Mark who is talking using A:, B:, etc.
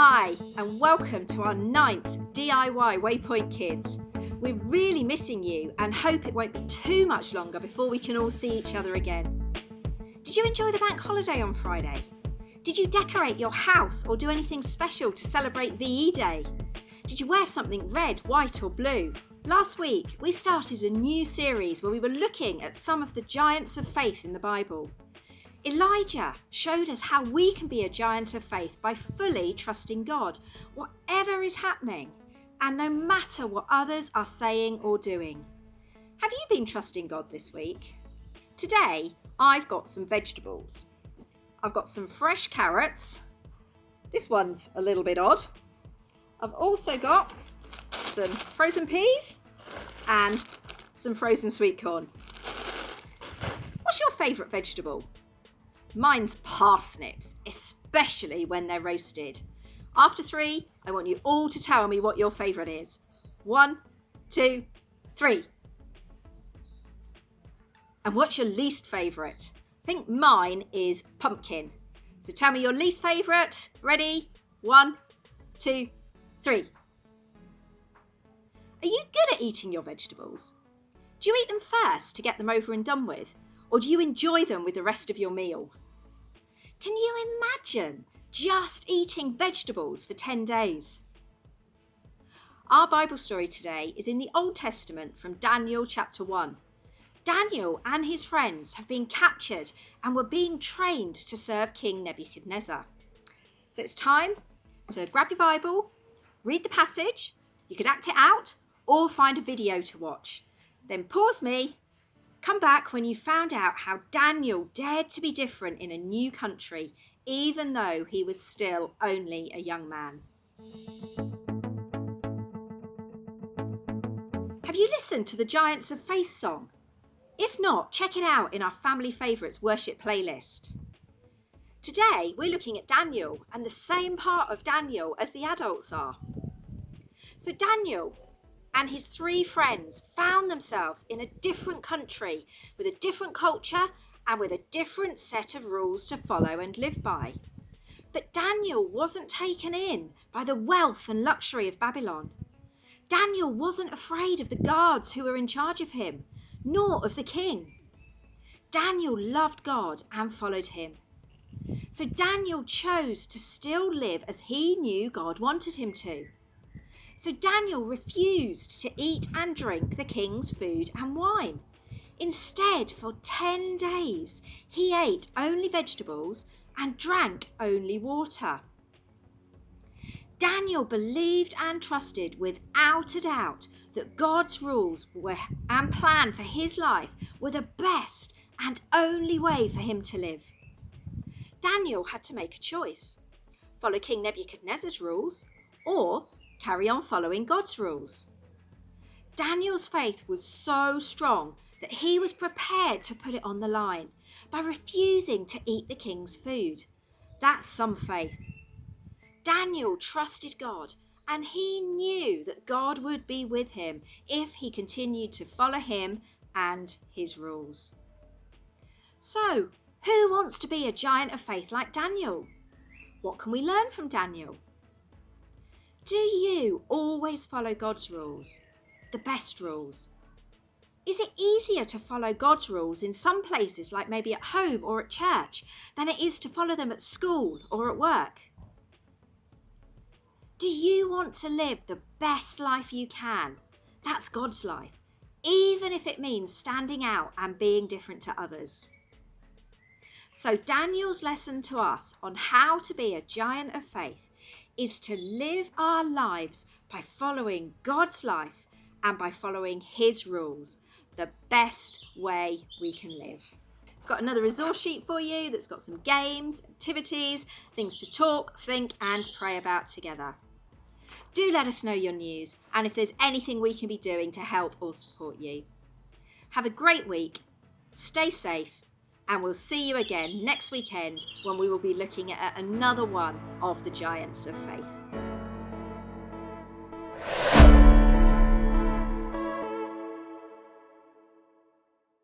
A: Hi, and welcome to our 9th DIY Waypoint Kids. We're really missing you and hope it won't be too much longer before we can all see each other again. Did you enjoy the bank holiday on Friday? Did you decorate your house or do anything special to celebrate VE Day? Did you wear something red, white or blue? Last week, we started a new series where we were looking at some of the giants of faith in the Bible. Elijah showed us how we can be a giant of faith by fully trusting God, whatever is happening, and no matter what others are saying or doing. Have you been trusting God this week? Today, I've got some vegetables. I've got some fresh carrots. This one's a little bit odd. I've also got some frozen peas and some frozen sweet corn. What's your favourite vegetable? Mine's parsnips, especially when they're roasted. After 3, I want you all to tell me what your favourite is. 1, 2, 3. And what's your least favourite? I think mine is pumpkin. So tell me your least favourite. Ready? 1, 2, 3. Are you good at eating your vegetables? Do you eat them first to get them over and done with? Or do you enjoy them with the rest of your meal? Can you imagine just eating vegetables for 10 days? Our Bible story today is in the Old Testament from Daniel chapter 1. Daniel and his friends have been captured and were being trained to serve King Nebuchadnezzar. So it's time to grab your Bible, read the passage, you could act it out or find a video to watch. Then pause me. Come back when you found out how Daniel dared to be different in a new country, even though he was still only a young man. Have you listened to the Giants of Faith song? If not, check it out in our Family Favourites worship playlist. Today, we're looking at Daniel and the same part of Daniel as the adults are. So Daniel and his 3 friends found themselves in a different country with a different culture and with a different set of rules to follow and live by. But Daniel wasn't taken in by the wealth and luxury of Babylon. Daniel wasn't afraid of the guards who were in charge of him, nor of the king. Daniel loved God and followed him. So Daniel chose to still live as he knew God wanted him to. So Daniel refused to eat and drink the king's food and wine. Instead, for 10 days, he ate only vegetables and drank only water. Daniel believed and trusted without a doubt that God's rules and plan for his life were the best and only way for him to live. Daniel had to make a choice: follow King Nebuchadnezzar's rules or carry on following God's rules. Daniel's faith was so strong that he was prepared to put it on the line by refusing to eat the king's food. That's some faith. Daniel trusted God and he knew that God would be with him if he continued to follow him and his rules. So, who wants to be a giant of faith like Daniel? What can we learn from Daniel? Do you always follow God's rules, the best rules? Is it easier to follow God's rules in some places, like maybe at home or at church, than it is to follow them at school or at work? Do you want to live the best life you can? That's God's life, even if it means standing out and being different to others. So Daniel's lesson to us on how to be a giant of faith is to live our lives by following God's life and by following his rules, the best way we can live. I've got another resource sheet for you that's got some games, activities, things to talk, think and pray about together. Do let us know your news and if there's anything we can be doing to help or support you. Have a great week, stay safe, and we'll see you again next weekend when we will be looking at another one of the Giants of Faith.